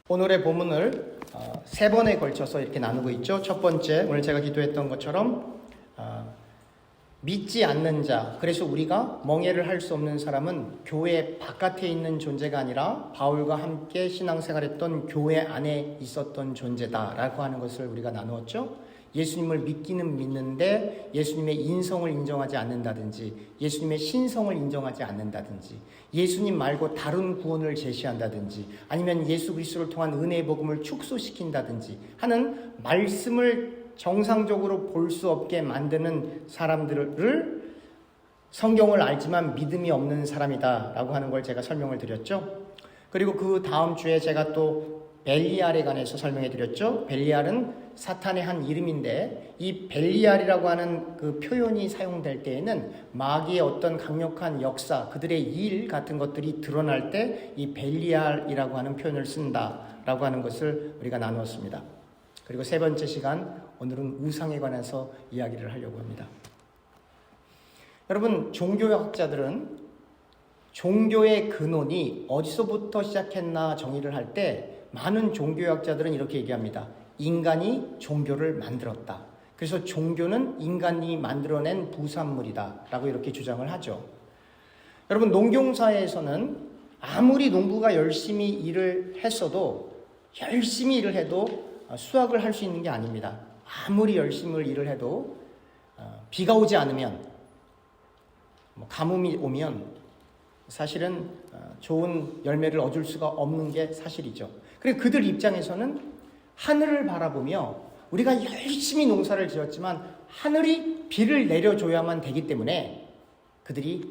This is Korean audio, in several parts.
오늘의 본문을 세 번에 걸쳐서 이렇게 나누고 있죠. 첫 번째, 오늘 제가 기도했던 것처럼 믿지 않는 자, 그래서 우리가 멍해를 할 수 없는 사람은 교회 바깥에 있는 존재가 아니라 바울과 함께 신앙생활했던 교회 안에 있었던 존재다라고 하는 것을 우리가 나누었죠. 예수님을 믿기는 믿는데 예수님의 인성을 인정하지 않는다든지, 예수님의 신성을 인정하지 않는다든지, 예수님 말고 다른 구원을 제시한다든지, 아니면 예수 그리스도를 통한 은혜의 복음을 축소시킨다든지 하는 말씀을 정상적으로 볼 수 없게 만드는 사람들을 성경을 알지만 믿음이 없는 사람이다라고 하는 걸 제가 설명을 드렸죠. 그리고 그 다음 주에 제가 또 벨리알에 관해서 설명해 드렸죠. 벨리알은 사탄의 한 이름인데, 이 벨리알이라고 하는 그 표현이 사용될 때에는 마귀의 어떤 강력한 역사, 그들의 일 같은 것들이 드러날 때 이 벨리알이라고 하는 표현을 쓴다라고 하는 것을 우리가 나누었습니다. 그리고 세 번째 시간, 오늘은 우상에 관해서 이야기를 하려고 합니다. 여러분, 종교학자들은 종교의 근원이 어디서부터 시작했나 정의를 할 때 많은 종교학자들은 이렇게 얘기합니다. 인간이 종교를 만들었다. 그래서 종교는 인간이 만들어낸 부산물이다 라고 이렇게 주장을 하죠. 여러분, 농경사에서는 아무리 농부가 열심히 일을 했어도, 열심히 일을 해도 수확을 할 수 있는 게 아닙니다. 아무리 열심히 일을 해도 비가 오지 않으면, 가뭄이 오면 사실은 좋은 열매를 얻을 수가 없는 게 사실이죠. 그리고 그들 입장에서는 하늘을 바라보며, 우리가 열심히 농사를 지었지만 하늘이 비를 내려줘야만 되기 때문에 그들이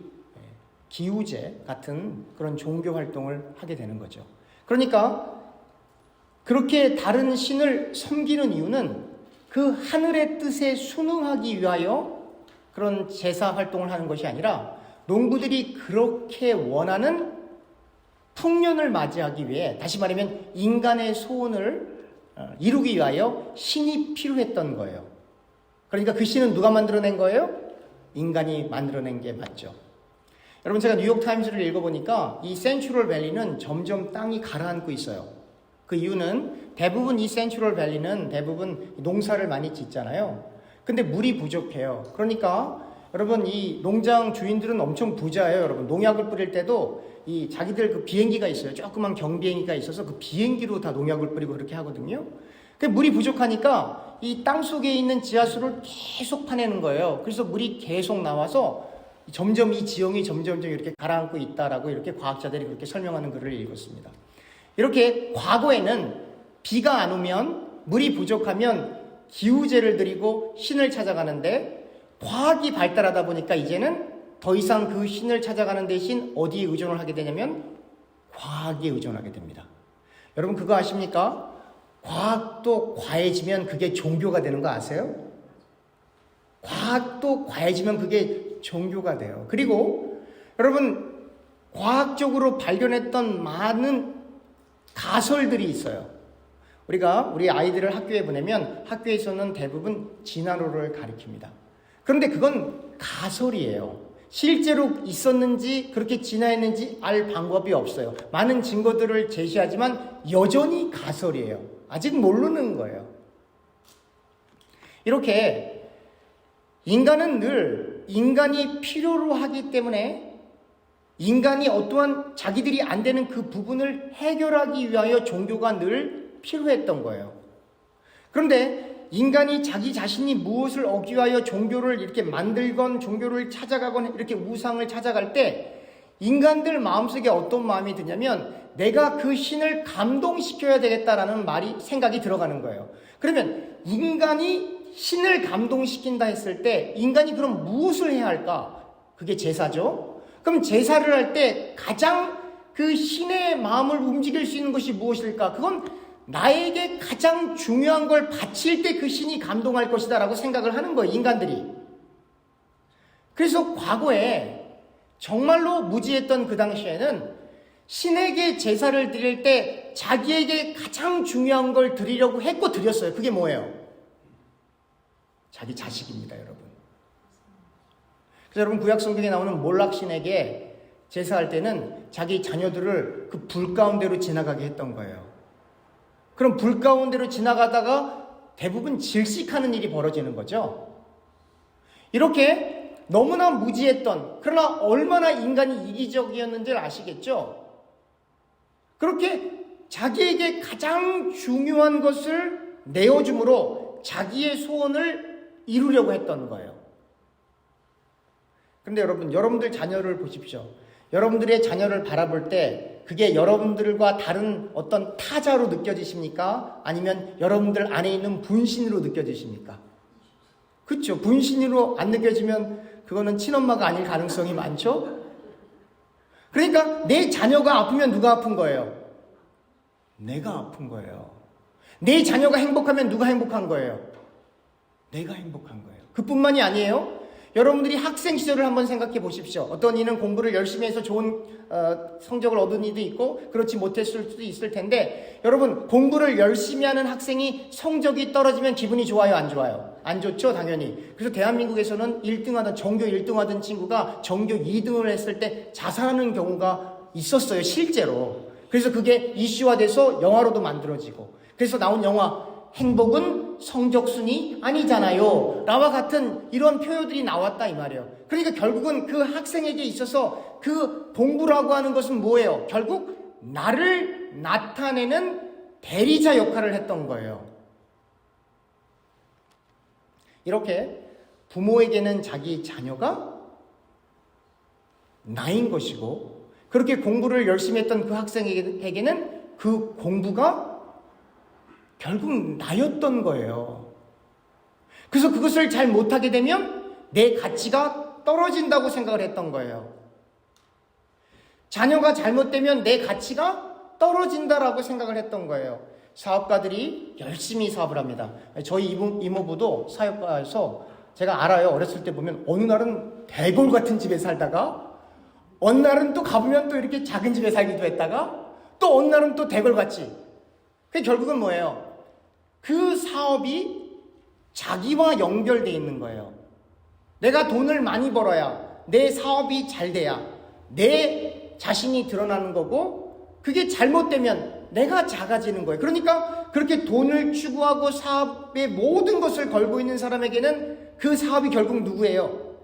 기우제 같은 그런 종교 활동을 하게 되는 거죠. 그러니까 그렇게 다른 신을 섬기는 이유는 그 하늘의 뜻에 순응하기 위하여 그런 제사 활동을 하는 것이 아니라, 농부들이 그렇게 원하는 풍년을 맞이하기 위해, 다시 말하면 인간의 소원을 이루기 위하여 신이 필요했던 거예요. 그러니까 그 신은 누가 만들어낸 거예요? 인간이 만들어낸 게 맞죠. 여러분, 제가 뉴욕타임스를 읽어보니까 이 센트럴 밸리는 점점 땅이 가라앉고 있어요. 그 이유는 대부분 이 센트럴 밸리는 대부분 농사를 많이 짓잖아요. 근데 물이 부족해요. 그러니까 여러분, 이 농장 주인들은 엄청 부자예요. 여러분, 농약을 뿌릴 때도 이 자기들 그 비행기가 있어요. 조그만 경비행기가 있어서 그 비행기로 다 농약을 뿌리고 그렇게 하거든요. 그 물이 부족하니까 이 땅 속에 있는 지하수를 계속 파내는 거예요. 그래서 물이 계속 나와서 점점 이 지형이 점점 이렇게 가라앉고 있다라고 이렇게 과학자들이 그렇게 설명하는 글을 읽었습니다. 이렇게 과거에는 비가 안 오면, 물이 부족하면 기우제를 드리고 신을 찾아가는데, 과학이 발달하다 보니까 이제는 더 이상 그 신을 찾아가는 대신 어디에 의존을 하게 되냐면 과학에 의존하게 됩니다. 여러분, 그거 아십니까? 과학도 과해지면 그게 종교가 되는 거 아세요? 과학도 과해지면 그게 종교가 돼요. 그리고 여러분, 과학적으로 발견했던 많은 가설들이 있어요. 우리가 우리 아이들을 학교에 보내면 학교에서는 대부분 진화론을 가르칩니다. 그런데 그건 가설이에요. 실제로 있었는지, 그렇게 진화했는지 알 방법이 없어요. 많은 증거들을 제시하지만 여전히 가설이에요. 아직 모르는 거예요. 이렇게 인간은 늘 인간이 필요로 하기 때문에 인간이 어떠한 자기들이 안 되는 그 부분을 해결하기 위하여 종교가 늘 필요했던 거예요. 그런데 인간이 자기 자신이 무엇을 얻기 위하여 종교를 이렇게 만들건 종교를 찾아가건 이렇게 우상을 찾아갈 때 인간들 마음속에 어떤 마음이 드냐면, 내가 그 신을 감동시켜야 되겠다라는 생각이 들어가는 거예요. 그러면 인간이 신을 감동시킨다 했을 때 인간이 그럼 무엇을 해야 할까? 그게 제사죠. 그럼 제사를 할 때 가장 그 신의 마음을 움직일 수 있는 것이 무엇일까? 그건 나에게 가장 중요한 걸 바칠 때 그 신이 감동할 것이다 라고 생각을 하는 거예요, 인간들이. 그래서 과거에 정말로 무지했던 그 당시에는 신에게 제사를 드릴 때 자기에게 가장 중요한 걸 드리려고 했고 드렸어요. 그게 뭐예요? 자기 자식입니다, 여러분. 그래서 여러분, 구약성경에 나오는 몰락신에게 제사할 때는 자기 자녀들을 그 불 가운데로 지나가게 했던 거예요. 그럼 불 가운데로 지나가다가 대부분 질식하는 일이 벌어지는 거죠. 이렇게 너무나 무지했던, 그러나 얼마나 인간이 이기적이었는지를 아시겠죠? 그렇게 자기에게 가장 중요한 것을 내어줌으로 자기의 소원을 이루려고 했던 거예요. 그런데 여러분들 자녀를 보십시오. 여러분들의 자녀를 바라볼 때 그게 여러분들과 다른 어떤 타자로 느껴지십니까? 아니면 여러분들 안에 있는 분신으로 느껴지십니까? 그렇죠. 분신으로 안 느껴지면 그거는 친엄마가 아닐 가능성이 많죠. 그러니까 내 자녀가 아프면 누가 아픈 거예요? 내가 아픈 거예요. 내 자녀가 행복하면 누가 행복한 거예요? 내가 행복한 거예요. 그뿐만이 아니에요. 여러분들이 학생 시절을 한번 생각해 보십시오. 어떤 이는 공부를 열심히 해서 좋은 성적을 얻은 이도 있고 그렇지 못했을 수도 있을 텐데, 여러분 공부를 열심히 하는 학생이 성적이 떨어지면 기분이 좋아요, 안 좋아요? 안 좋죠, 당연히. 그래서 대한민국에서는 1등하던 전교 1등하던 친구가 전교 2등을 했을 때 자살하는 경우가 있었어요, 실제로. 그래서 그게 이슈화돼서 영화로도 만들어지고, 그래서 나온 영화 행복은 성적순이 아니잖아요 라와 같은 이런 표현들이 나왔다 이 말이에요. 그러니까 결국은 그 학생에게 있어서 그 공부라고 하는 것은 뭐예요? 결국 나를 나타내는 대리자 역할을 했던 거예요. 이렇게 부모에게는 자기 자녀가 나인 것이고, 그렇게 공부를 열심히 했던 그 학생에게는 그 공부가 결국 나였던 거예요. 그래서 그것을 잘 못하게 되면 내 가치가 떨어진다고 생각을 했던 거예요. 자녀가 잘못되면 내 가치가 떨어진다라고 생각을 했던 거예요. 사업가들이 열심히 사업을 합니다. 저희 이모부도 사업가에서 제가 알아요. 어렸을 때 보면 어느 날은 대골 같은 집에 살다가 어느 날은 또 가보면 또 이렇게 작은 집에 살기도 했다가 또 어느 날은 또 대골같이. 그 결국은 뭐예요? 그 사업이 자기와 연결되어 있는 거예요. 내가 돈을 많이 벌어야, 내 사업이 잘 돼야 내 자신이 드러나는 거고, 그게 잘못되면 내가 작아지는 거예요. 그러니까 그렇게 돈을 추구하고 사업의 모든 것을 걸고 있는 사람에게는 그 사업이 결국 누구예요?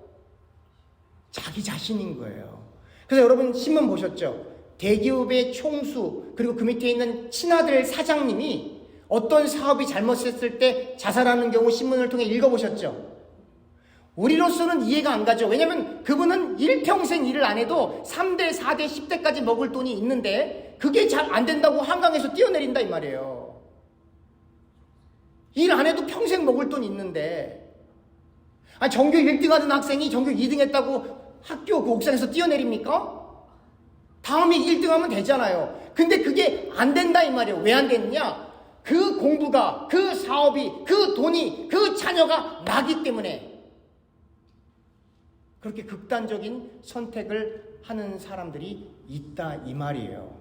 자기 자신인 거예요. 그래서 여러분 신문 보셨죠? 대기업의 총수, 그리고 그 밑에 있는 친아들 사장님이 어떤 사업이 잘못했을 때 자살하는 경우 신문을 통해 읽어보셨죠? 우리로서는 이해가 안 가죠. 왜냐하면 그분은 일평생 일을 안 해도 3대, 4대, 10대까지 먹을 돈이 있는데 그게 잘 안 된다고 한강에서 뛰어내린다 이 말이에요. 일 안 해도 평생 먹을 돈 있는데, 아니 전교 1등 하던 학생이 전교 2등 했다고 학교 그 옥상에서 뛰어내립니까? 다음에 1등 하면 되잖아요. 근데 그게 안 된다 이 말이에요. 왜 안 됐느냐? 그 공부가, 그 사업이, 그 돈이, 그 자녀가 나기 때문에 그렇게 극단적인 선택을 하는 사람들이 있다 이 말이에요.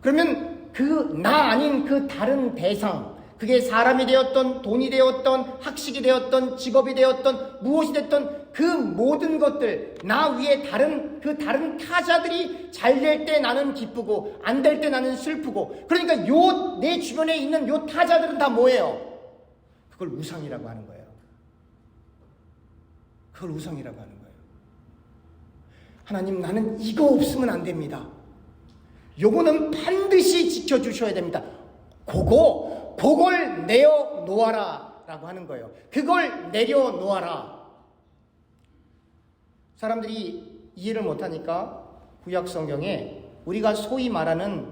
그러면 그 나 아닌 그 다른 대상, 그게 사람이 되었던, 돈이 되었던, 학식이 되었던, 직업이 되었던, 무엇이 됐던 그 모든 것들, 나 위에 그 다른 타자들이 잘 될 때 나는 기쁘고 안 될 때 나는 슬프고, 그러니까 내 주변에 있는 요 타자들은 다 뭐예요? 그걸 우상이라고 하는 거예요. 그걸 우상이라고 하는 거예요. 하나님, 나는 이거 없으면 안 됩니다. 요거는 반드시 지켜주셔야 됩니다. 그걸 내어놓아라 라고 하는 거예요. 그걸 내려놓아라. 사람들이 이해를 못하니까 구약 성경에 우리가 소위 말하는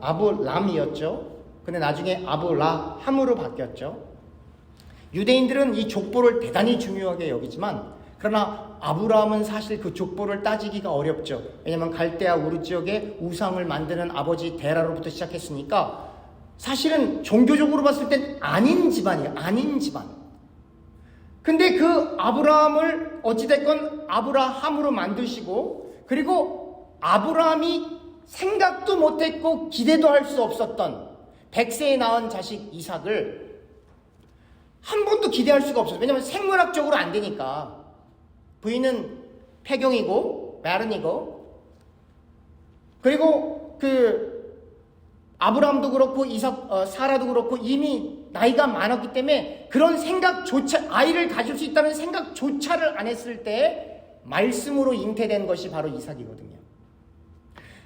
아브람이었죠. 근데 나중에 아브라함으로 바뀌었죠. 유대인들은 이 족보를 대단히 중요하게 여기지만, 그러나 아브라함은 사실 그 족보를 따지기가 어렵죠. 왜냐하면 갈대아 우르 지역에 우상을 만드는 아버지 데라로부터 시작했으니까 사실은 종교적으로 봤을 땐 아닌 집안이에요. 아닌 집안. 근데 그 아브라함을 어찌됐건 아브라함으로 만드시고, 그리고 아브라함이 생각도 못했고 기대도 할 수 없었던 100세에 낳은 자식 이삭을 한 번도 기대할 수가 없었어요. 왜냐하면 생물학적으로 안 되니까. 부인은 폐경이고 마른이고, 그리고 그 아브라함도 그렇고 사라도 그렇고 이미 나이가 많았기 때문에 그런 생각조차, 아이를 가질 수 있다는 생각조차를 안 했을 때 말씀으로 잉태된 것이 바로 이삭이거든요.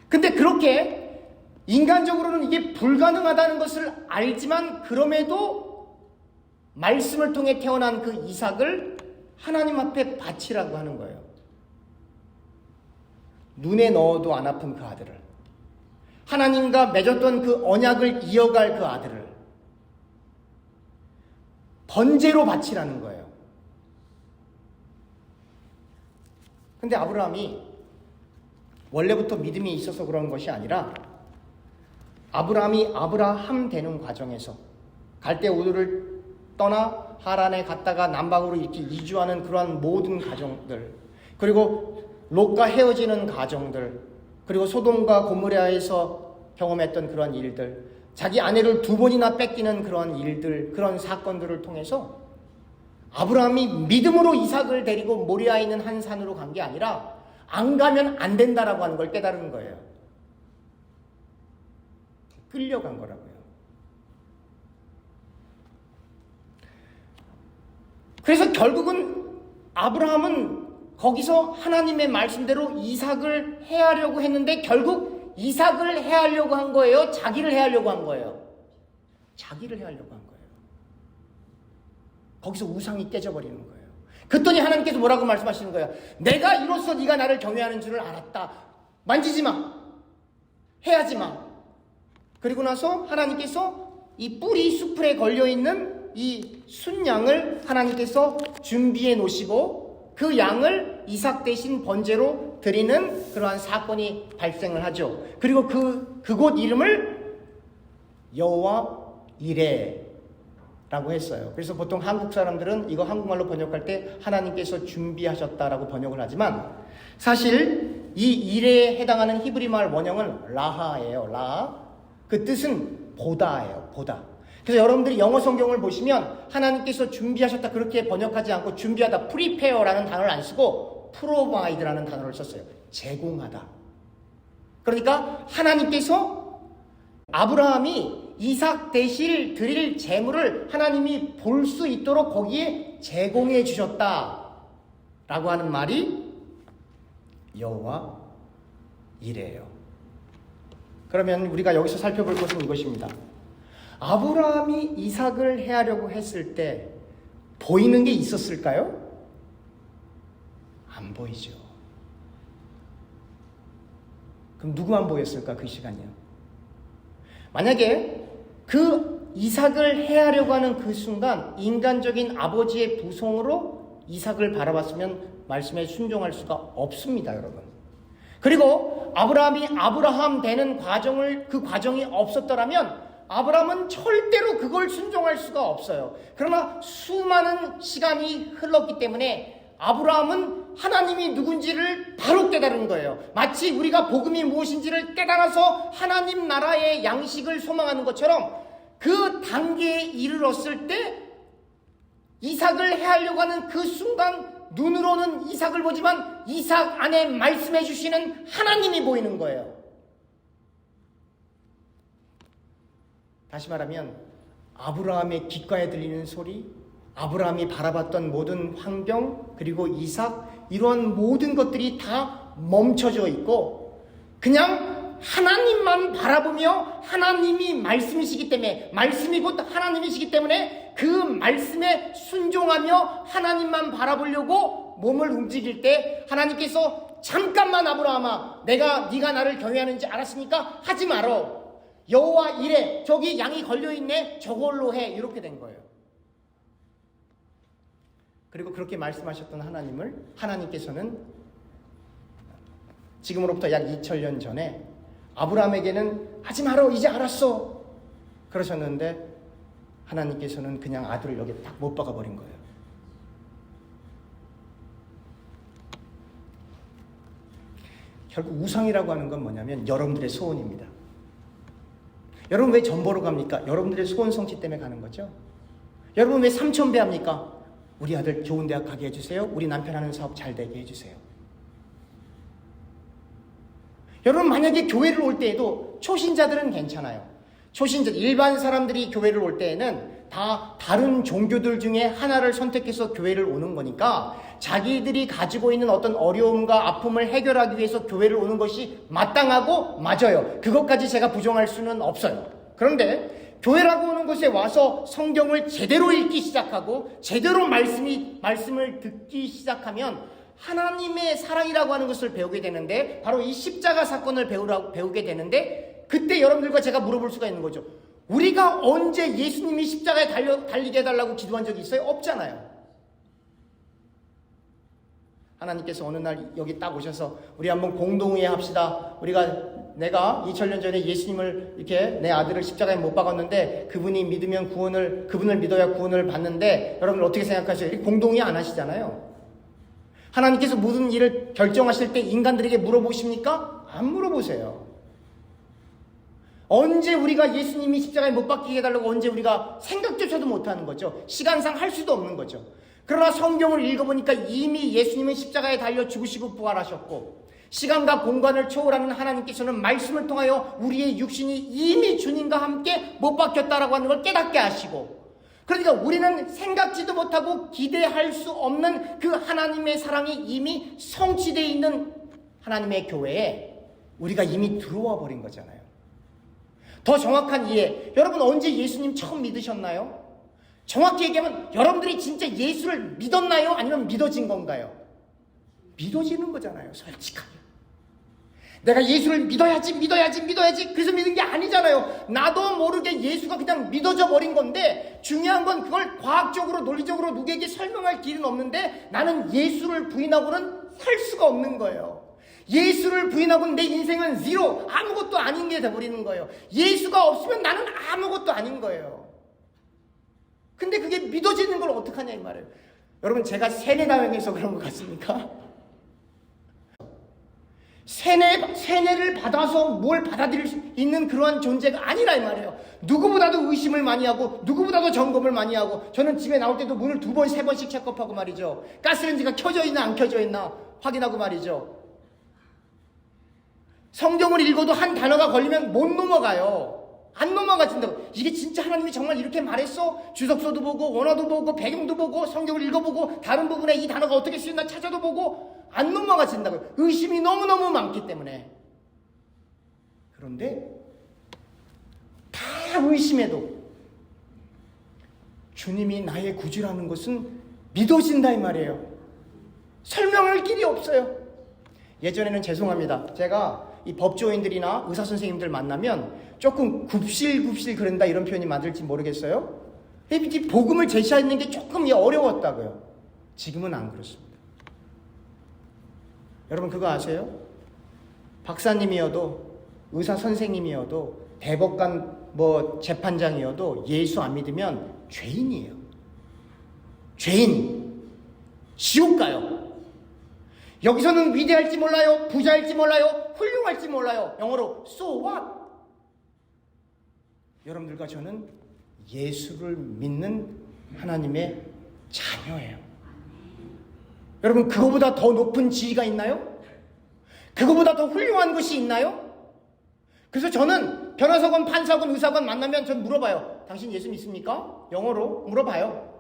근데 그렇게 인간적으로는 이게 불가능하다는 것을 알지만 그럼에도 말씀을 통해 태어난 그 이삭을 하나님 앞에 바치라고 하는 거예요. 눈에 넣어도 안 아픈 그 아들을, 하나님과 맺었던 그 언약을 이어갈 그 아들을 번제로 바치라는 거예요. 근데 아브라함이 원래부터 믿음이 있어서 그런 것이 아니라 아브라함이 아브라함 되는 과정에서 갈대 우르를 떠나 하란에 갔다가 남방으로 이렇게 이주하는 그러한 모든 과정들, 그리고 롯과 헤어지는 과정들, 그리고 소돔과 고모라에서 경험했던 그런 일들, 자기 아내를 2번이나 뺏기는 그런 일들, 그런 사건들을 통해서 아브라함이 믿음으로 이삭을 데리고 모리아에 있는 한 산으로 간 게 아니라 안 가면 안 된다라고 하는 걸 깨달은 거예요. 끌려간 거라고요. 그래서 결국은 아브라함은 거기서 하나님의 말씀대로 이삭을 해하려고 했는데 결국 이삭을 해하려고 한 거예요? 자기를 해하려고 한 거예요? 자기를 해하려고 한 거예요. 거기서 우상이 깨져버리는 거예요. 그랬더니 하나님께서 뭐라고 말씀하시는 거예요? 내가 이로써 네가 나를 경외하는 줄을 알았다. 만지지 마. 해하지 마. 그리고 나서 하나님께서 이 뿌리 수풀에 걸려있는 이 순양을 하나님께서 준비해 놓으시고 그 양을 이삭 대신 번제로 드리는 그러한 사건이 발생을 하죠. 그리고 그곳 이름을 여호와 이레라고 했어요. 그래서 보통 한국 사람들은 이거 한국말로 번역할 때 하나님께서 준비하셨다라고 번역을 하지만 사실 이 이레에 해당하는 히브리 말 원형은 라하예요. 라하. 그 뜻은 보다예요. 보다. 그래서 여러분들이 영어 성경을 보시면 하나님께서 준비하셨다 그렇게 번역하지 않고 준비하다, prepare라는 단어를 안 쓰고 provide라는 단어를 썼어요. 제공하다. 그러니까 하나님께서 아브라함이 이삭 대신 드릴 재물을 하나님이 볼 수 있도록 거기에 제공해 주셨다라고 하는 말이 여호와 이레예요. 그러면 우리가 여기서 살펴볼 것은 이것입니다. 아브라함이 이삭을 해하려고 했을 때 보이는 게 있었을까요? 안 보이죠. 그럼 누구만 보였을까 그 시간이요? 만약에 그 이삭을 해하려고 하는 그 순간 인간적인 아버지의 부성으로 이삭을 바라봤으면 말씀에 순종할 수가 없습니다, 여러분. 그리고 아브라함이 아브라함 되는 그 과정이 없었더라면 아브라함은 절대로 그걸 순종할 수가 없어요. 그러나 수많은 시간이 흘렀기 때문에 아브라함은 하나님이 누군지를 바로 깨달은 거예요. 마치 우리가 복음이 무엇인지를 깨달아서 하나님 나라의 양식을 소망하는 것처럼 그 단계에 이르렀을 때 이삭을 해하려고 하는 그 순간 눈으로는 이삭을 보지만 이삭 안에 말씀해 주시는 하나님이 보이는 거예요. 다시 말하면 아브라함의 귓가에 들리는 소리, 아브라함이 바라봤던 모든 환경, 그리고 이삭, 이런 모든 것들이 다 멈춰져 있고 그냥 하나님만 바라보며 하나님이 말씀이시기 때문에, 말씀이 곧 하나님이시기 때문에 그 말씀에 순종하며 하나님만 바라보려고 몸을 움직일 때 하나님께서 잠깐만 아브라함아, 네가 나를 경외하는지 알았으니까 하지 말어. 여호와 이레, 저기 양이 걸려있네, 저걸로 해. 이렇게 된 거예요. 그리고 그렇게 말씀하셨던 하나님께서는 지금으로부터 약 2000년 전에 아브라함에게는 하지 말어, 이제 알았어 그러셨는데 하나님께서는 그냥 아들을 여기 딱 못 박아버린 거예요. 결국 우상이라고 하는 건 뭐냐면 여러분들의 소원입니다. 여러분 왜 전 보러 갑니까? 여러분들의 소원 성취 때문에 가는 거죠. 여러분 왜 3000배 합니까? 우리 아들 좋은 대학 가게 해주세요. 우리 남편 하는 사업 잘 되게 해주세요. 여러분 만약에 교회를 올 때에도 초신자들은 괜찮아요. 초신자, 일반 사람들이 교회를 올 때에는 다 다른 종교들 중에 하나를 선택해서 교회를 오는 거니까 자기들이 가지고 있는 어떤 어려움과 아픔을 해결하기 위해서 교회를 오는 것이 마땅하고 맞아요. 그것까지 제가 부정할 수는 없어요. 그런데 교회라고 오는 곳에 와서 성경을 제대로 읽기 시작하고 제대로 말씀을 듣기 시작하면 하나님의 사랑이라고 하는 것을 배우게 되는데, 바로 이 십자가 사건을 배우게 되는데, 그때 여러분들과 제가 물어볼 수가 있는 거죠. 우리가 언제 예수님이 십자가에 달리게 해달라고 기도한 적이 있어요? 없잖아요. 하나님께서 어느 날 여기 딱 오셔서 우리 한번 공동의회 합시다. 내가 2000년 전에 예수님을 이렇게 내 아들을 십자가에 못 박았는데 그분이 믿으면 그분을 믿어야 구원을 받는데 여러분들 어떻게 생각하세요? 이렇게 공동의회 안 하시잖아요. 하나님께서 모든 일을 결정하실 때 인간들에게 물어보십니까? 안 물어보세요. 언제 우리가 예수님이 십자가에 못 박히게 해달라고 언제 우리가 생각조차도 못하는 거죠. 시간상 할 수도 없는 거죠. 그러나 성경을 읽어보니까 이미 예수님은 십자가에 달려 죽으시고 부활하셨고, 시간과 공간을 초월하는 하나님께서는 말씀을 통하여 우리의 육신이 이미 주님과 함께 못 박혔다라고 하는 걸 깨닫게 하시고, 그러니까 우리는 생각지도 못하고 기대할 수 없는 그 하나님의 사랑이 이미 성취되어 있는 하나님의 교회에 우리가 이미 들어와 버린 거잖아요. 더 정확한 이해, 여러분 언제 예수님 처음 믿으셨나요? 정확히 얘기하면 여러분들이 진짜 예수를 믿었나요? 아니면 믿어진 건가요? 믿어지는 거잖아요. 솔직하게. 내가 예수를 믿어야지 그래서 믿은 게 아니잖아요. 나도 모르게 예수가 그냥 믿어져 버린 건데, 중요한 건 그걸 과학적으로 논리적으로 누구에게 설명할 길은 없는데 나는 예수를 부인하고는 살 수가 없는 거예요. 예수를 부인하고는 내 인생은 제로, 아무것도 아닌 게 돼버리는 거예요. 예수가 없으면 나는 아무것도 아닌 거예요. 근데 그게 믿어지는 걸 어떡하냐 이 말이에요. 여러분, 제가 세뇌당해서 그런 것 같습니까? 세뇌를 받아서 뭘 받아들일 수 있는 그러한 존재가 아니라 이 말이에요. 누구보다도 의심을 많이 하고 누구보다도 점검을 많이 하고, 저는 집에 나올 때도 문을 2번, 3번씩 체크업하고 말이죠. 가스레인지가 켜져 있나 안 켜져 있나 확인하고 말이죠. 성경을 읽어도 한 단어가 걸리면 못 넘어가요. 안 넘어가진다고. 이게 진짜 하나님이 정말 이렇게 말했어? 주석서도 보고 원어도 보고 배경도 보고 성경을 읽어보고 다른 부분에 이 단어가 어떻게 쓰였나 찾아도 보고 안 넘어가진다고요. 의심이 너무너무 많기 때문에. 그런데 다 의심해도 주님이 나의 구주라는 것은 믿어진다 이 말이에요. 설명할 길이 없어요. 예전에는 죄송합니다. 제가 이 법조인들이나 의사 선생님들 만나면 조금 굽실굽실 그런다 이런 표현이 맞을지 모르겠어요. 이 복음을 제시하는 게 조금 어려웠다고요. 지금은 안 그렇습니다. 여러분 그거 아세요? 박사님이어도 의사 선생님이어도 대법관 재판장이어도 예수 안 믿으면 죄인이에요. 죄인. 지옥 가요. 여기서는 위대할지 몰라요, 부자일지 몰라요, 훌륭할지 몰라요. 영어로 so what? 여러분들과 저는 예수를 믿는 하나님의 자녀예요. 여러분, 그거보다 더 높은 지위가 있나요? 그거보다 더 훌륭한 것이 있나요? 그래서 저는 변호사건, 판사건, 의사건 만나면 전 물어봐요. 당신 예수 믿습니까? 영어로 물어봐요.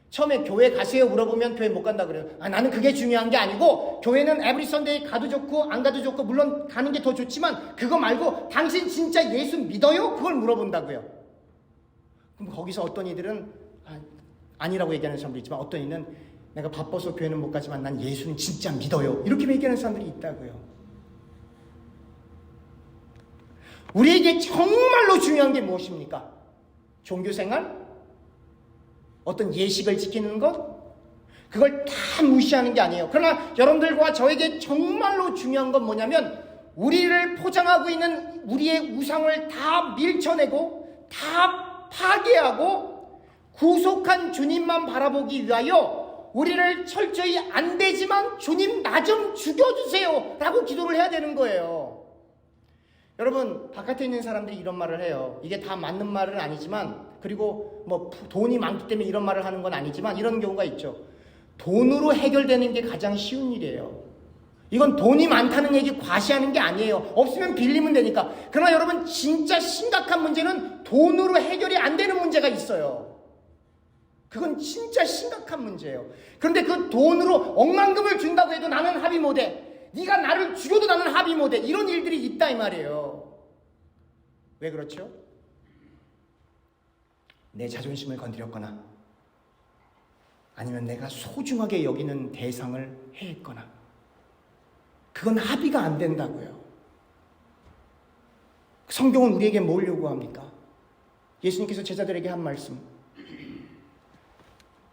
처음에 교회 가세요 물어보면 교회 못 간다 그래요. 나는 그게 중요한 게 아니고, 교회는 에브리 선데이 가도 좋고 안 가도 좋고 물론 가는 게 더 좋지만 그거 말고 당신 진짜 예수 믿어요? 그걸 물어본다고요. 그럼 거기서 어떤 이들은 아니라고 얘기하는 사람도 있지만, 어떤 이는 내가 바빠서 교회는 못 가지만 난 예수는 진짜 믿어요, 이렇게 얘기하는 사람들이 있다고요. 우리에게 정말로 중요한 게 무엇입니까? 종교생활? 어떤 예식을 지키는 것? 그걸 다 무시하는 게 아니에요. 그러나 여러분들과 저에게 정말로 중요한 건 뭐냐면, 우리를 포장하고 있는 우리의 우상을 다 밀쳐내고 다 파괴하고 구속한 주님만 바라보기 위하여 우리를 철저히 안 되지만 주님 나 좀 죽여주세요 라고 기도를 해야 되는 거예요. 여러분, 바깥에 있는 사람들이 이런 말을 해요. 이게 다 맞는 말은 아니지만, 그리고 돈이 많기 때문에 이런 말을 하는 건 아니지만 이런 경우가 있죠. 돈으로 해결되는 게 가장 쉬운 일이에요. 이건 돈이 많다는 얘기 과시하는 게 아니에요. 없으면 빌리면 되니까. 그러나 여러분, 진짜 심각한 문제는 돈으로 해결이 안 되는 문제가 있어요. 그건 진짜 심각한 문제예요. 그런데 그 돈으로 억만금을 준다고 해도 나는 합의 못해. 네가 나를 죽여도 나는 합의 못해. 이런 일들이 있다 이 말이에요. 왜 그렇죠? 내 자존심을 건드렸거나 아니면 내가 소중하게 여기는 대상을 해했거나, 그건 합의가 안 된다고요. 성경은 우리에게 뭘 요구합니까? 예수님께서 제자들에게 한 말씀,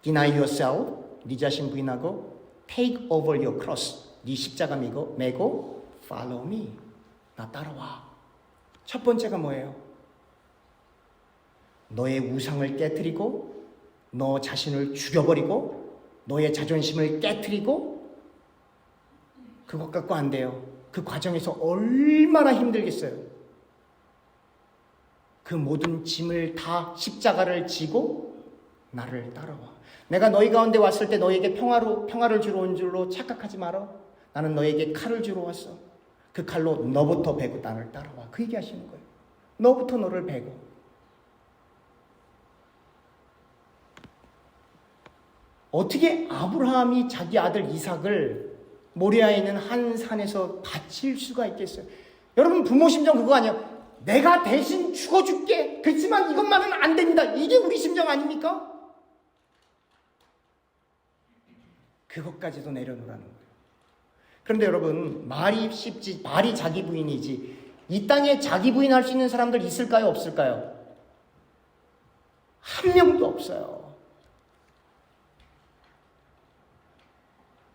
Deny yourself, 네 자신 부인하고 Take over your cross, 네 십자가 메고 Follow me, 나 따라와. 첫 번째가 뭐예요? 너의 우상을 깨트리고 너 자신을 죽여버리고 너의 자존심을 깨트리고, 그것 갖고 안 돼요. 그 과정에서 얼마나 힘들겠어요. 그 모든 짐을 다 십자가를 지고 나를 따라와. 내가 너희 가운데 왔을 때 너에게 평화를 주러 온 줄로 착각하지 마라. 나는 너에게 칼을 주러 왔어. 그 칼로 너부터 베고 나를 따라와. 그 얘기 하시는 거예요. 너부터 너를 베고. 어떻게 아브라함이 자기 아들 이삭을 모리아에 있는 한 산에서 바칠 수가 있겠어요? 여러분, 부모 심정 그거 아니에요? 내가 대신 죽어줄게. 그렇지만 이것만은 안 됩니다. 이게 우리 심정 아닙니까? 그것까지도 내려놓으라는 거예요. 그런데 여러분, 말이 쉽지, 말이 자기 부인이지, 이 땅에 자기 부인할 수 있는 사람들 있을까요? 없을까요? 한 명도 없어요.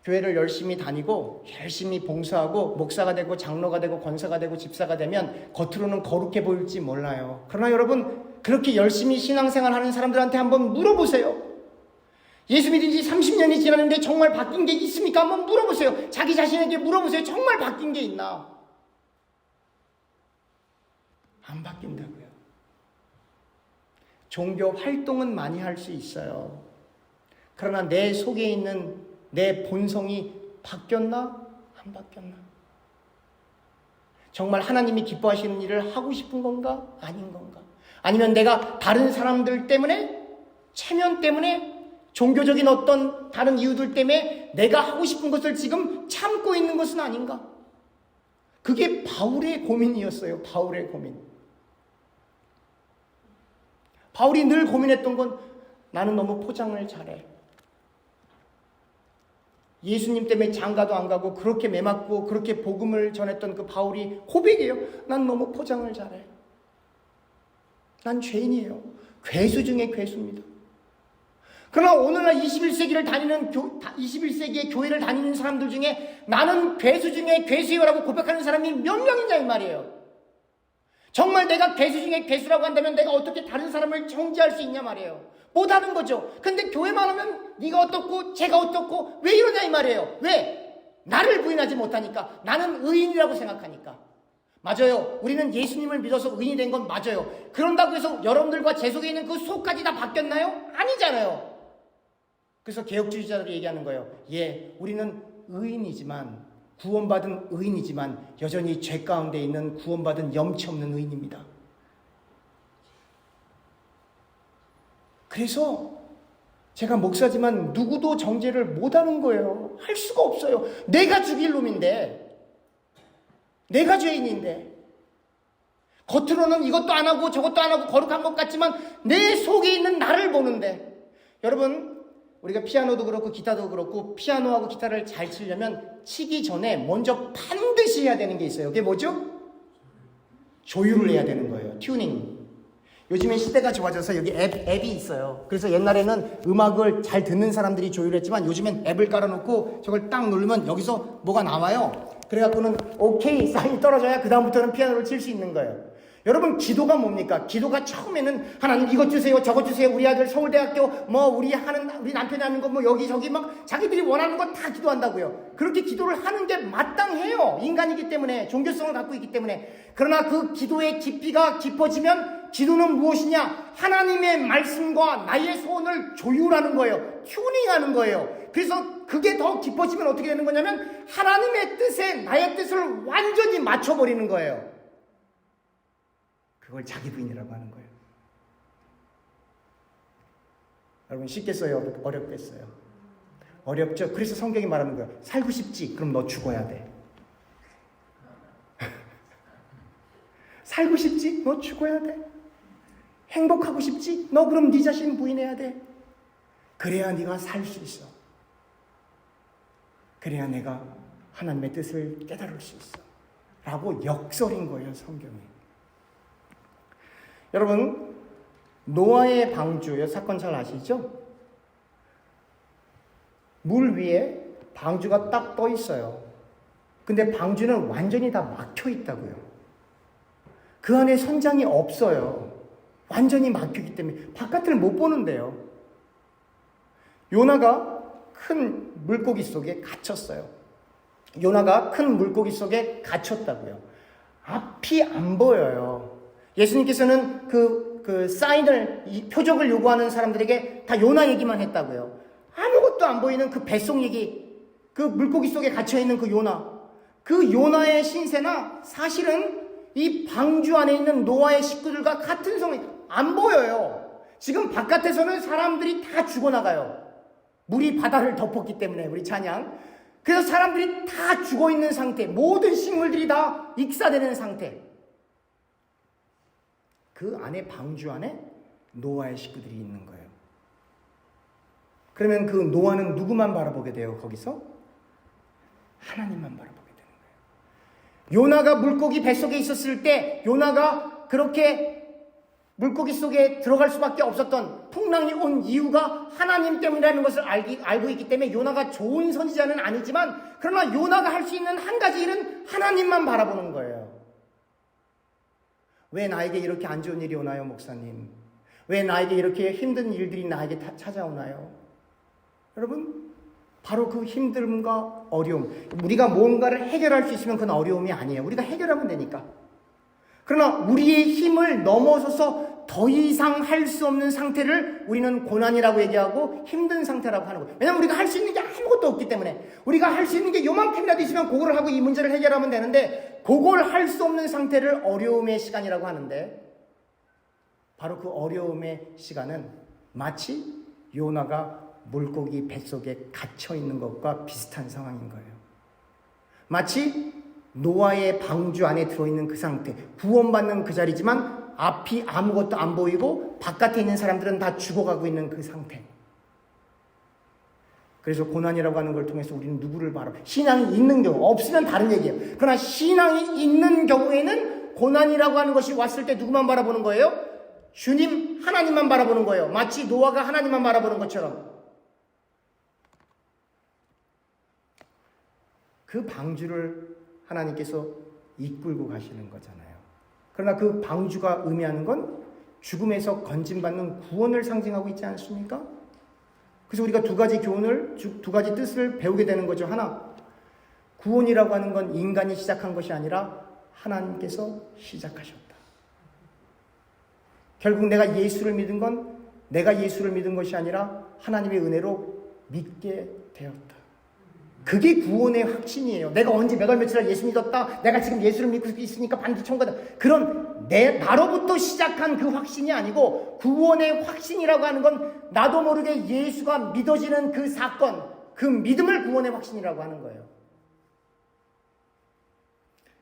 교회를 열심히 다니고 열심히 봉사하고 목사가 되고 장로가 되고 권사가 되고 집사가 되면 겉으로는 거룩해 보일지 몰라요. 그러나 여러분, 그렇게 열심히 신앙생활 하는 사람들한테 한번 물어보세요. 예수 믿은 지 30년이 지났는데 정말 바뀐 게 있습니까? 한번 물어보세요. 자기 자신에게 물어보세요. 정말 바뀐 게 있나? 안 바뀐다고요. 종교 활동은 많이 할 수 있어요. 그러나 내 속에 있는 내 본성이 바뀌었나? 안 바뀌었나? 정말 하나님이 기뻐하시는 일을 하고 싶은 건가? 아닌 건가? 아니면 내가 다른 사람들 때문에, 체면 때문에, 종교적인 어떤 다른 이유들 때문에 내가 하고 싶은 것을 지금 참고 있는 것은 아닌가? 그게 바울의 고민이었어요. 바울의 고민. 바울이 늘 고민했던 건, 나는 너무 포장을 잘해. 예수님 때문에 장가도 안 가고 그렇게 매맞고 그렇게 복음을 전했던 그 바울이 고백이에요. 난 너무 포장을 잘해. 난 죄인이에요. 괴수 중에 괴수입니다. 그러나 오늘날 21세기의 교회를 다니는 사람들 중에 나는 괴수 중에 괴수요라고 고백하는 사람이 몇 명이냐 이 말이에요. 정말 내가 괴수 중에 괴수라고 한다면 내가 어떻게 다른 사람을 정죄할 수 있냐 말이에요. 못하는 거죠. 근데 교회만 하면 네가 어떻고 쟤가 어떻고 왜 이러냐 이 말이에요. 왜? 나를 부인하지 못하니까. 나는 의인이라고 생각하니까. 맞아요. 우리는 예수님을 믿어서 의인이 된 건 맞아요. 그런다고 해서 여러분들과 제 속에 있는 그 속까지 다 바뀌었나요? 아니잖아요. 그래서 개혁주의자들이 얘기하는 거예요. 예, 우리는 의인이지만, 구원받은 의인이지만 여전히 죄 가운데 있는 구원받은 염치 없는 의인입니다. 그래서 제가 목사지만 누구도 정죄를 못하는 거예요. 할 수가 없어요. 내가 죽일 놈인데, 내가 죄인인데, 겉으로는 이것도 안 하고 저것도 안 하고 거룩한 것 같지만 내 속에 있는 나를 보는데, 여러분, 우리가 피아노도 그렇고 기타도 그렇고 피아노하고 기타를 잘 치려면 치기 전에 먼저 반드시 해야 되는 게 있어요. 그게 뭐죠? 조율을 해야 되는 거예요. 튜닝. 요즘엔 시대가 좋아져서 여기 앱이 있어요. 그래서 옛날에는 음악을 잘 듣는 사람들이 조율했지만 요즘엔 앱을 깔아놓고 저걸 딱 누르면 여기서 뭐가 나와요. 그래갖고는 오케이 사인이 떨어져야 그 다음부터는 피아노를 칠 수 있는 거예요. 여러분, 기도가 뭡니까? 기도가 처음에는 하나님 이것 주세요, 저것 주세요, 우리 아들 서울대학교 우리 남편이 하는 거 여기저기 막 자기들이 원하는 거 다 기도한다고요. 그렇게 기도를 하는 게 마땅해요. 인간이기 때문에, 종교성을 갖고 있기 때문에. 그러나 그 기도의 깊이가 깊어지면 기도는 무엇이냐? 하나님의 말씀과 나의 소원을 조율하는 거예요. 튜닝하는 거예요. 그래서 그게 더 깊어지면 어떻게 되는 거냐면 하나님의 뜻에 나의 뜻을 완전히 맞춰버리는 거예요. 그걸 자기 부인이라고 하는 거예요. 여러분 쉽겠어요? 어렵겠어요? 어렵죠? 그래서 성경이 말하는 거예요. 살고 싶지? 그럼 너 죽어야 돼. 살고 싶지? 너 죽어야 돼. 행복하고 싶지? 너 그럼 네 자신 부인해야 돼. 그래야 네가 살 수 있어. 그래야 내가 하나님의 뜻을 깨달을 수 있어. 라고 역설인 거예요, 성경이. 여러분, 노아의 방주, 사건 잘 아시죠? 물 위에 방주가 딱 떠 있어요. 근데 방주는 완전히 다 막혀 있다고요. 그 안에 선장이 없어요. 완전히 막히기 때문에 바깥을 못 보는데요. 요나가 큰 물고기 속에 갇혔어요. 요나가 큰 물고기 속에 갇혔다고요. 앞이 안 보여요. 예수님께서는 그 사인을, 이 표적을 요구하는 사람들에게 다 요나 얘기만 했다고요. 아무것도 안 보이는 그 뱃속 얘기, 그 물고기 속에 갇혀있는 그 요나, 그 요나의 신세나 사실은 이 방주 안에 있는 노아의 식구들과 같은 성이 안 보여요. 지금 바깥에서는 사람들이 다 죽어나가요. 물이 바다를 덮었기 때문에, 우리 찬양. 그래서 사람들이 다 죽어있는 상태, 모든 식물들이 다 익사되는 상태. 그 안에, 방주 안에 노아의 식구들이 있는 거예요. 그러면 그 노아는 누구만 바라보게 돼요, 거기서? 하나님만 바라보게 되는 거예요. 요나가 물고기 뱃속에 있었을 때 요나가 그렇게 물고기 속에 들어갈 수밖에 없었던 풍랑이 온 이유가 하나님 때문이라는 것을 알고 있기 때문에 요나가 좋은 선지자는 아니지만, 그러나 요나가 할 수 있는 한 가지 일은 하나님만 바라보는 거예요. 왜 나에게 이렇게 안 좋은 일이 오나요, 목사님? 왜 나에게 이렇게 힘든 일들이 나에게 찾아오나요? 여러분, 바로 그 힘듦과 어려움, 우리가 뭔가를 해결할 수 있으면 그건 어려움이 아니에요. 우리가 해결하면 되니까. 그러나 우리의 힘을 넘어서서 더 이상 할 수 없는 상태를 우리는 고난이라고 얘기하고 힘든 상태라고 하는 거예요. 왜냐하면 우리가 할 수 있는 게 아무것도 없기 때문에. 우리가 할 수 있는 게 요만큼이라도 있으면 그걸 하고 이 문제를 해결하면 되는데, 그걸 할 수 없는 상태를 어려움의 시간이라고 하는데, 바로 그 어려움의 시간은 마치 요나가 물고기 뱃속에 갇혀있는 것과 비슷한 상황인 거예요. 마치 노아의 방주 안에 들어있는 그 상태, 구원받는 그 자리지만 앞이 아무것도 안 보이고 바깥에 있는 사람들은 다 죽어가고 있는 그 상태. 그래서 고난이라고 하는 걸 통해서 우리는 누구를 바라봐? 신앙이 있는 경우, 없으면 다른 얘기예요. 그러나 신앙이 있는 경우에는 고난이라고 하는 것이 왔을 때 누구만 바라보는 거예요? 주님, 하나님만 바라보는 거예요. 마치 노아가 하나님만 바라보는 것처럼. 그 방주를 하나님께서 이끌고 가시는 거잖아요. 그러나 그 방주가 의미하는 건 죽음에서 건진받는 구원을 상징하고 있지 않습니까? 그래서 우리가 두 가지 교훈을, 두 가지 뜻을 배우게 되는 거죠. 하나, 구원이라고 하는 건 인간이 시작한 것이 아니라 하나님께서 시작하셨다. 결국 내가 예수를 믿은 건 내가 예수를 믿은 것이 아니라 하나님의 은혜로 믿게 되었다. 그게 구원의 확신이에요. 내가 언제 몇 월 며칠 날 예수 믿었다, 내가 지금 예수를 믿고 있으니까 반드시 천국 가다, 그런 나로부터 시작한 그 확신이 아니고, 구원의 확신이라고 하는 건 나도 모르게 예수가 믿어지는 그 사건, 그 믿음을 구원의 확신이라고 하는 거예요.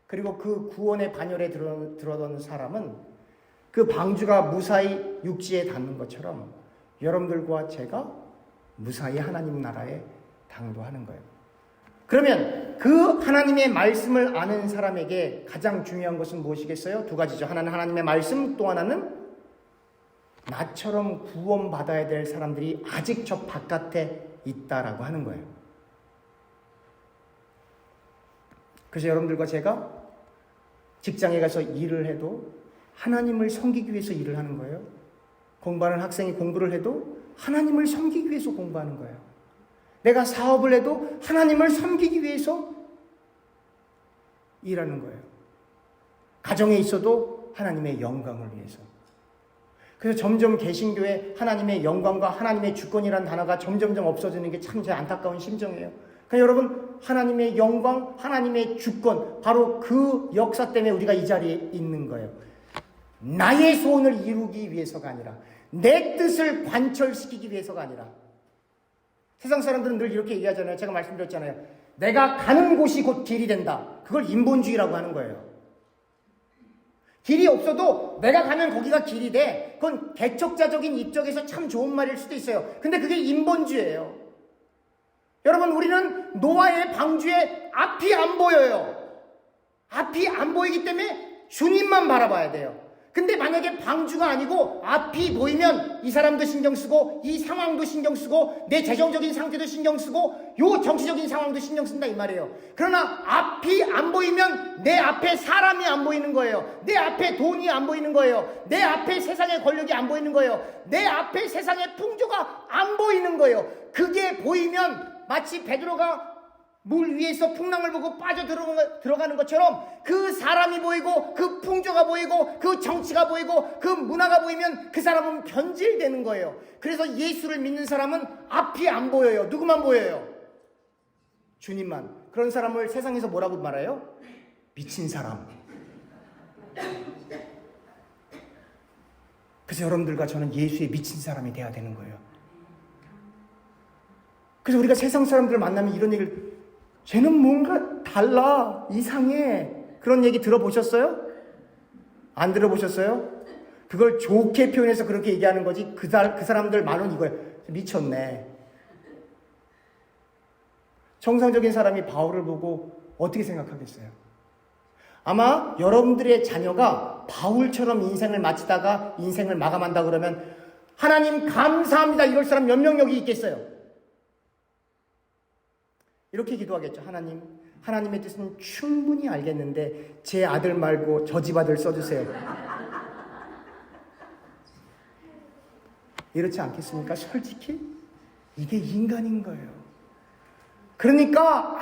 그리고 그 구원의 반열에 들어던 사람은 그 방주가 무사히 육지에 닿는 것처럼 여러분들과 제가 무사히 하나님 나라에 당도하는 거예요. 그러면 그 하나님의 말씀을 아는 사람에게 가장 중요한 것은 무엇이겠어요? 두 가지죠. 하나는 하나님의 말씀, 또 하나는 나처럼 구원받아야 될 사람들이 아직 저 바깥에 있다라고 하는 거예요. 그래서 여러분들과 제가 직장에 가서 일을 해도 하나님을 섬기기 위해서 일을 하는 거예요. 공부하는 학생이 공부를 해도 하나님을 섬기기 위해서 공부하는 거예요. 내가 사업을 해도 하나님을 섬기기 위해서 일하는 거예요. 가정에 있어도 하나님의 영광을 위해서. 그래서 점점 개신교에 하나님의 영광과 하나님의 주권이라는 단어가 점점점 없어지는 게 참 제 안타까운 심정이에요. 그러니까 여러분, 하나님의 영광, 하나님의 주권, 바로 그 역사 때문에 우리가 이 자리에 있는 거예요. 나의 소원을 이루기 위해서가 아니라, 내 뜻을 관철시키기 위해서가 아니라. 세상 사람들은 늘 이렇게 얘기하잖아요. 제가 말씀드렸잖아요. 내가 가는 곳이 곧 길이 된다. 그걸 인본주의라고 하는 거예요. 길이 없어도 내가 가면 거기가 길이 돼. 그건 개척자적인 입장에서 참 좋은 말일 수도 있어요. 근데 그게 인본주의예요. 여러분, 우리는 노아의 방주에 앞이 안 보여요. 앞이 안 보이기 때문에 주님만 바라봐야 돼요. 근데 만약에 방주가 아니고 앞이 보이면 이 사람도 신경 쓰고, 이 상황도 신경 쓰고, 내 재정적인 상태도 신경 쓰고, 요 정치적인 상황도 신경 쓴다 이 말이에요. 그러나 앞이 안 보이면 내 앞에 사람이 안 보이는 거예요. 내 앞에 돈이 안 보이는 거예요. 내 앞에 세상의 권력이 안 보이는 거예요. 내 앞에 세상의 풍조가 안 보이는 거예요. 그게 보이면 마치 베드로가 물 위에서 풍랑을 보고 빠져 들어가는 것처럼 그 사람이 보이고, 그 풍조가 보이고, 그 정치가 보이고, 그 문화가 보이면 그 사람은 변질되는 거예요. 그래서 예수를 믿는 사람은 앞이 안 보여요. 누구만 보여요? 주님만. 그런 사람을 세상에서 뭐라고 말해요? 미친 사람. 그래서 여러분들과 저는 예수의 미친 사람이 돼야 되는 거예요. 그래서 우리가 세상 사람들을 만나면 이런 얘기를, 쟤는 뭔가 달라, 이상해, 그런 얘기 들어보셨어요? 안 들어보셨어요? 그걸 좋게 표현해서 그렇게 얘기하는 거지. 그 사람들 말은 이거예요. 미쳤네. 정상적인 사람이 바울을 보고 어떻게 생각하겠어요? 아마 여러분들의 자녀가 바울처럼 인생을 마치다가 인생을 마감한다 그러면 하나님 감사합니다 이럴 사람 몇 명 여기 있겠어요? 이렇게 기도하겠죠. 하나님의 뜻은 충분히 알겠는데 제 아들 말고 저 집 아들 써주세요. 이렇지 않겠습니까? 솔직히 이게 인간인 거예요. 그러니까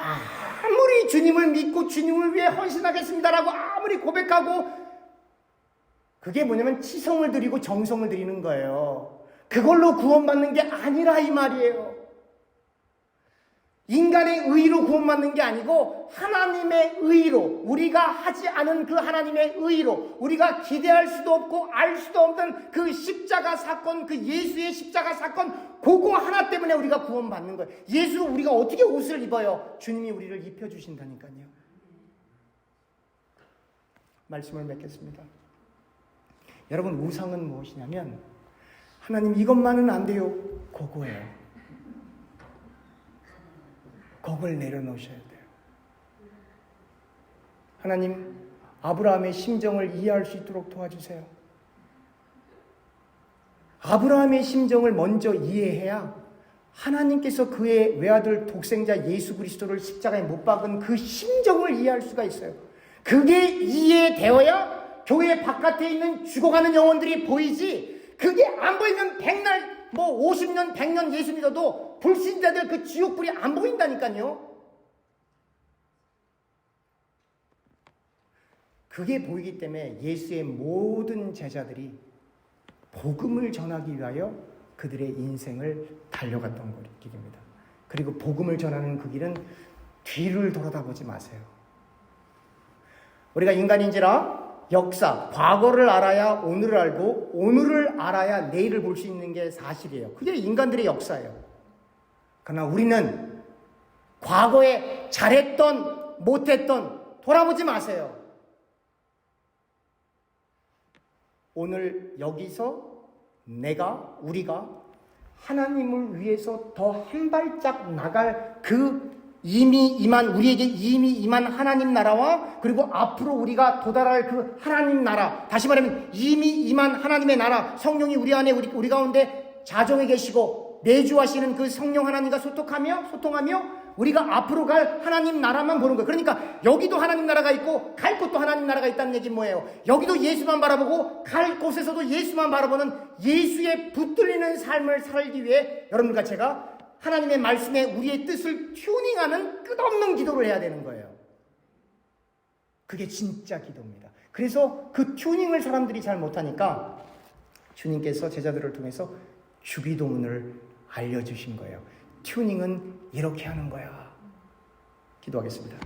아무리 주님을 믿고 주님을 위해 헌신하겠습니다라고 아무리 고백하고, 그게 뭐냐면 치성을 드리고 정성을 드리는 거예요. 그걸로 구원받는 게 아니라 이 말이에요. 인간의 의로 구원받는 게 아니고 하나님의 의로, 우리가 하지 않은 그 하나님의 의로, 우리가 기대할 수도 없고 알 수도 없는 그 십자가 사건, 그 예수의 십자가 사건, 그거 하나 때문에 우리가 구원받는 거예요. 예수, 우리가 어떻게 옷을 입어요? 주님이 우리를 입혀주신다니까요. 말씀을 맺겠습니다. 여러분, 우상은 무엇이냐면 하나님 이것만은 안 돼요, 그거예요. 그걸 내려놓으셔야 돼요. 하나님, 아브라함의 심정을 이해할 수 있도록 도와주세요. 아브라함의 심정을 먼저 이해해야 하나님께서 그의 외아들 독생자 예수 그리스도를 십자가에 못 박은 그 심정을 이해할 수가 있어요. 그게 이해되어야 교회 바깥에 있는 죽어가는 영혼들이 보이지, 그게 안 보이면 백날 50년 100년 예수 믿어도 불신자들 그 지옥불이 안 보인다니까요. 그게 보이기 때문에 예수의 모든 제자들이 복음을 전하기 위하여 그들의 인생을 달려갔던 길입니다. 그리고 복음을 전하는 그 길은 뒤를 돌아다보지 마세요. 우리가 인간인지라 역사, 과거를 알아야 오늘을 알고, 오늘을 알아야 내일을 볼 수 있는 게 사실이에요. 그게 인간들의 역사예요. 그러나 우리는 과거에 잘했던, 못했던 돌아보지 마세요. 오늘 여기서 우리가 하나님을 위해서 더 한 발짝 나갈 우리에게 이미 임한 하나님 나라와, 그리고 앞으로 우리가 도달할 그 하나님 나라, 다시 말하면 이미 임한 하나님의 나라, 성령이 우리 안에, 우리 가운데 자정해 계시고 내주하시는 그 성령 하나님과 소통하며 우리가 앞으로 갈 하나님 나라만 보는 거예요. 그러니까 여기도 하나님 나라가 있고 갈 곳도 하나님 나라가 있다는 얘기는 뭐예요? 여기도 예수만 바라보고 갈 곳에서도 예수만 바라보는 예수의 붙들리는 삶을 살기 위해 여러분과 제가 하나님의 말씀에 우리의 뜻을 튜닝하는 끝없는 기도를 해야 되는 거예요. 그게 진짜 기도입니다. 그래서 그 튜닝을 사람들이 잘 못하니까 주님께서 제자들을 통해서 주기도문을 알려주신 거예요. 튜닝은 이렇게 하는 거야. 기도하겠습니다.